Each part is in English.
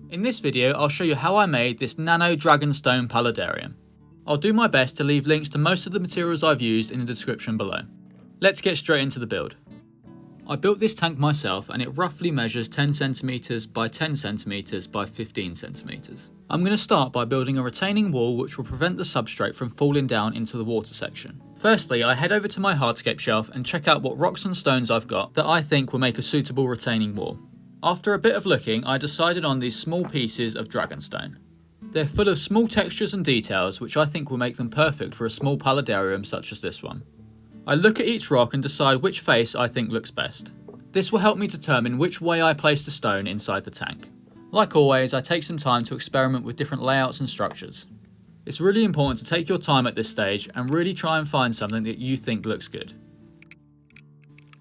In this video, I'll show you how I made this Nano Dragonstone Paludarium. I'll do my best to leave links to most of the materials I've used in the description below. Let's get straight into the build. I built this tank myself and it roughly measures 10cm by 10cm by 15cm. I'm going to start by building a retaining wall which will prevent the substrate from falling down into the water section. Firstly, I head over to my hardscape shelf and check out what rocks and stones I've got that I think will make a suitable retaining wall. After a bit of looking, I decided on these small pieces of Dragonstone. They're full of small textures and details which I think will make them perfect for a small paludarium such as this one. I look at each rock and decide which face I think looks best. This will help me determine which way I place the stone inside the tank. Like always, I take some time to experiment with different layouts and structures. It's really important to take your time at this stage and really try and find something that you think looks good.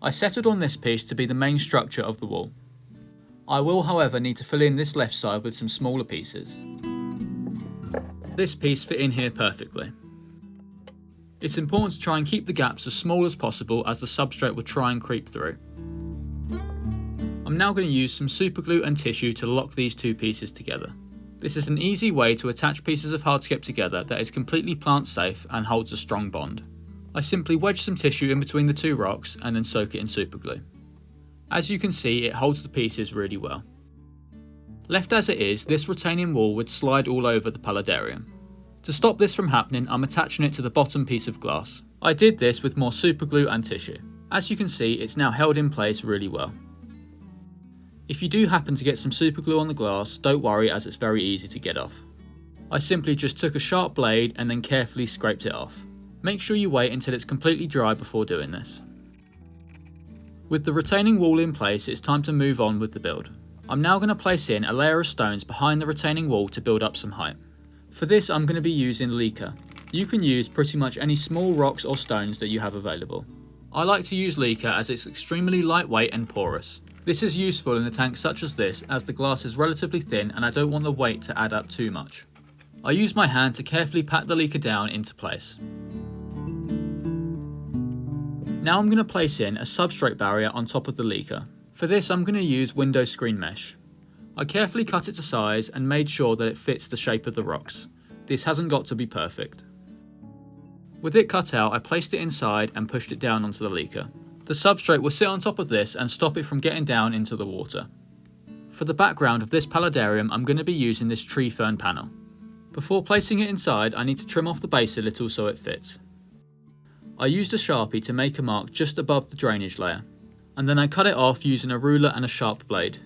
I settled on this piece to be the main structure of the wall. I will, however, need to fill in this left side with some smaller pieces. This piece fit in here perfectly. It's important to try and keep the gaps as small as possible as the substrate will try and creep through. I'm now going to use some superglue and tissue to lock these two pieces together. This is an easy way to attach pieces of hardscape together that is completely plant safe and holds a strong bond. I simply wedge some tissue in between the two rocks and then soak it in superglue. As you can see, it holds the pieces really well. Left as it is, this retaining wall would slide all over the paludarium. To stop this from happening, I'm attaching it to the bottom piece of glass. I did this with more superglue and tissue. As you can see, it's now held in place really well. If you do happen to get some superglue on the glass, don't worry as it's very easy to get off. I simply just took a sharp blade and then carefully scraped it off. Make sure you wait until it's completely dry before doing this. With the retaining wall in place, it's time to move on with the build. I'm now going to place in a layer of stones behind the retaining wall to build up some height. For this, I'm going to be using Leeka. You can use pretty much any small rocks or stones that you have available. I like to use Leeka as it's extremely lightweight and porous. This is useful in a tank such as this as the glass is relatively thin and I don't want the weight to add up too much. I use my hand to carefully pat the Leeka down into place. Now I'm going to place in a substrate barrier on top of the Leeka. For this, I'm going to use window screen mesh. I carefully cut it to size and made sure that it fits the shape of the rocks. This hasn't got to be perfect. With it cut out, I placed it inside and pushed it down onto the Leeka. The substrate will sit on top of this and stop it from getting down into the water. For the background of this paludarium, I'm going to be using this tree fern panel. Before placing it inside, I need to trim off the base a little so it fits. I used a Sharpie to make a mark just above the drainage layer, and then I cut it off using a ruler and a sharp blade.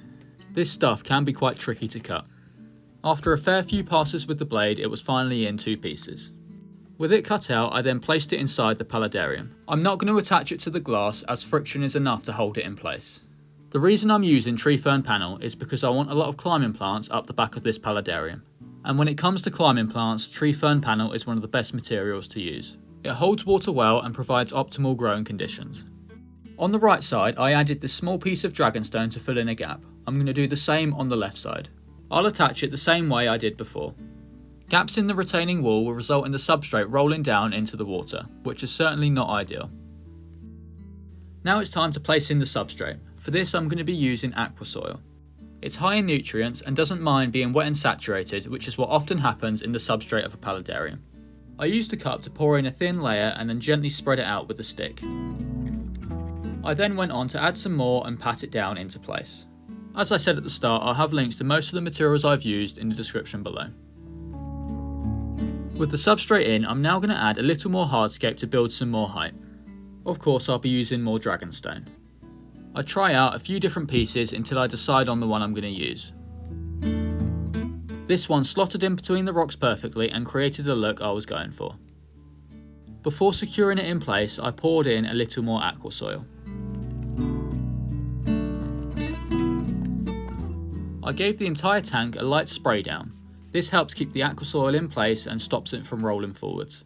This stuff can be quite tricky to cut. After a fair few passes with the blade, it was finally in two pieces. With it cut out, I then placed it inside the paludarium. I'm not going to attach it to the glass as friction is enough to hold it in place. The reason I'm using tree fern panel is because I want a lot of climbing plants up the back of this paludarium. And when it comes to climbing plants, tree fern panel is one of the best materials to use. It holds water well and provides optimal growing conditions. On the right side, I added this small piece of Dragonstone to fill in a gap. I'm going to do the same on the left side. I'll attach it the same way I did before. Gaps in the retaining wall will result in the substrate rolling down into the water, which is certainly not ideal. Now it's time to place in the substrate. For this, I'm going to be using Aqua soil. It's high in nutrients and doesn't mind being wet and saturated, which is what often happens in the substrate of a paludarium. I used a cup to pour in a thin layer and then gently spread it out with a stick. I then went on to add some more and pat it down into place. As I said at the start, I'll have links to most of the materials I've used in the description below. With the substrate in, I'm now going to add a little more hardscape to build some more height. Of course, I'll be using more Dragonstone. I try out a few different pieces until I decide on the one I'm going to use. This one slotted in between the rocks perfectly and created the look I was going for. Before securing it in place, I poured in a little more Aqua soil. I gave the entire tank a light spray down. This helps keep the Aqua soil in place and stops it from rolling forwards.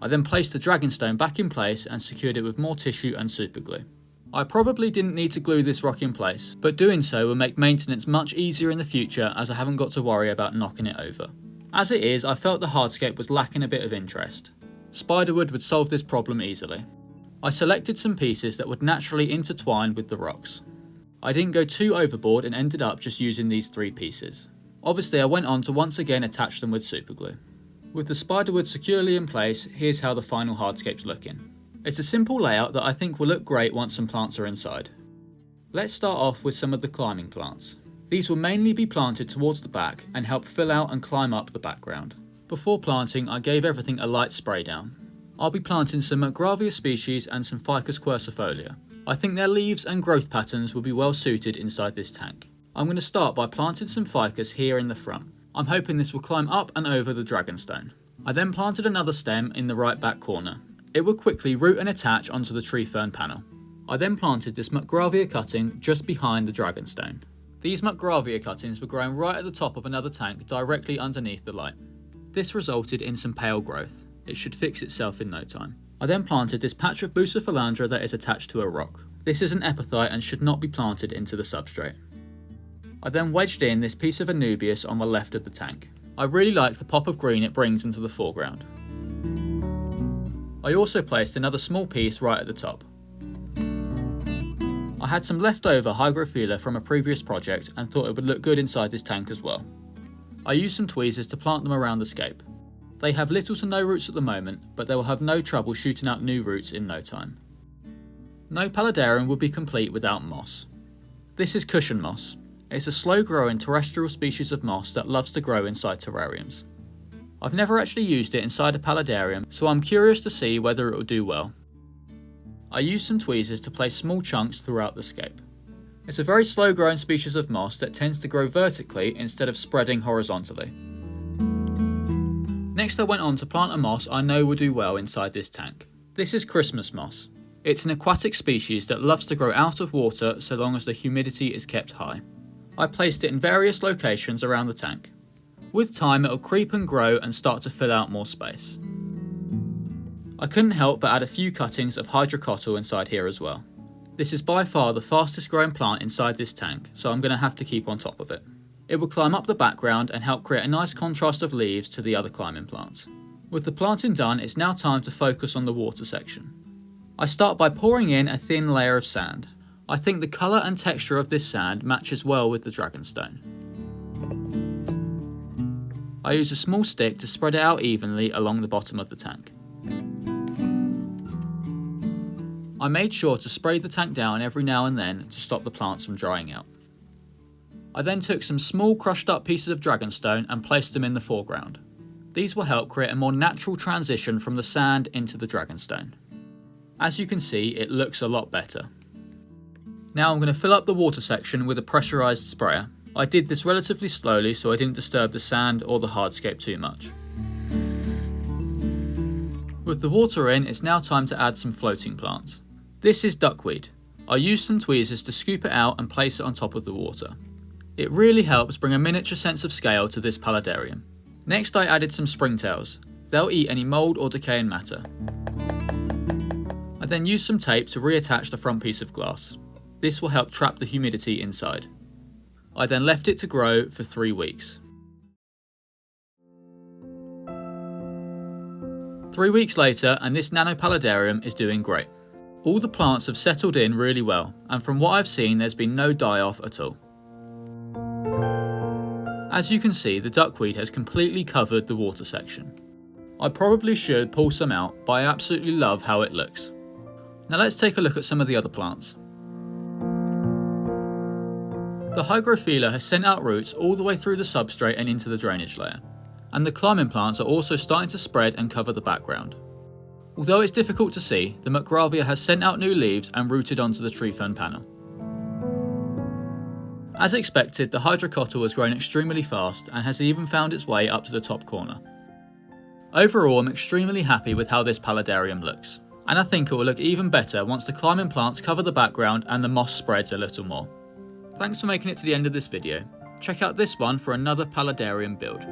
I then placed the Dragonstone back in place and secured it with more tissue and superglue. I probably didn't need to glue this rock in place, but doing so will make maintenance much easier in the future as I haven't got to worry about knocking it over. As it is, I felt the hardscape was lacking a bit of interest. Spiderwood would solve this problem easily. I selected some pieces that would naturally intertwine with the rocks. I didn't go too overboard and ended up just using these three pieces. Obviously I went on to once again attach them with superglue. With the Spiderwood securely in place, here's how the final hardscape's looking. It's a simple layout that I think will look great once some plants are inside. Let's start off with some of the climbing plants. These will mainly be planted towards the back and help fill out and climb up the background. Before planting, I gave everything a light spray down. I'll be planting some Marcgravia species and some Ficus quercifolia. I think their leaves and growth patterns will be well suited inside this tank. I'm going to start by planting some Ficus here in the front. I'm hoping this will climb up and over the Dragonstone. I then planted another stem in the right back corner. It will quickly root and attach onto the tree fern panel. I then planted this Marcgravia cutting just behind the Dragonstone. These Marcgravia cuttings were growing right at the top of another tank directly underneath the light. This resulted in some pale growth. It should fix itself in no time. I then planted this patch of Bucephalandra that is attached to a rock. This is an epiphyte and should not be planted into the substrate. I then wedged in this piece of Anubias on the left of the tank. I really like the pop of green it brings into the foreground. I also placed another small piece right at the top. I had some leftover Hydrocotyle from a previous project and thought it would look good inside this tank as well. I used some tweezers to plant them around the scape. They have little to no roots at the moment, but they will have no trouble shooting out new roots in no time. No Paludarium would be complete without moss. This is cushion moss. It's a slow-growing terrestrial species of moss that loves to grow inside terrariums. I've never actually used it inside a Paludarium, so I'm curious to see whether it will do well. I used some tweezers to place small chunks throughout the scape. It's a very slow-growing species of moss that tends to grow vertically instead of spreading horizontally. Next I went on to plant a moss I know will do well inside this tank. This is Christmas moss. It's an aquatic species that loves to grow out of water so long as the humidity is kept high. I placed it in various locations around the tank. With time it will creep and grow and start to fill out more space. I couldn't help but add a few cuttings of Hydrocotyle inside here as well. This is by far the fastest growing plant inside this tank, so I'm going to have to keep on top of it. It will climb up the background and help create a nice contrast of leaves to the other climbing plants. With the planting done, it's now time to focus on the water section. I start by pouring in a thin layer of sand. I think the colour and texture of this sand matches well with the Dragonstone. I use a small stick to spread it out evenly along the bottom of the tank. I made sure to spray the tank down every now and then to stop the plants from drying out. I then took some small crushed up pieces of Dragonstone and placed them in the foreground. These will help create a more natural transition from the sand into the Dragonstone. As you can see, it looks a lot better. Now I'm going to fill up the water section with a pressurised sprayer. I did this relatively slowly so I didn't disturb the sand or the hardscape too much. With the water in, it's now time to add some floating plants. This is duckweed. I used some tweezers to scoop it out and place it on top of the water. It really helps bring a miniature sense of scale to this Paludarium. Next I added some springtails. They'll eat any mould or decaying matter. I then used some tape to reattach the front piece of glass. This will help trap the humidity inside. I then left it to grow for 3 weeks. 3 weeks later and this Nano Paludarium is doing great. All the plants have settled in really well, and from what I've seen there's been no die-off at all. As you can see, the duckweed has completely covered the water section. I probably should pull some out, but I absolutely love how it looks. Now let's take a look at some of the other plants. The Hydrocotyle has sent out roots all the way through the substrate and into the drainage layer, and the climbing plants are also starting to spread and cover the background. Although it's difficult to see, the Marcgravia has sent out new leaves and rooted onto the tree fern panel. As expected, the Hydrocotyle has grown extremely fast and has even found its way up to the top corner. Overall, I'm extremely happy with how this Paludarium looks, and I think it will look even better once the climbing plants cover the background and the moss spreads a little more. Thanks for making it to the end of this video. Check out this one for another Paludarium build.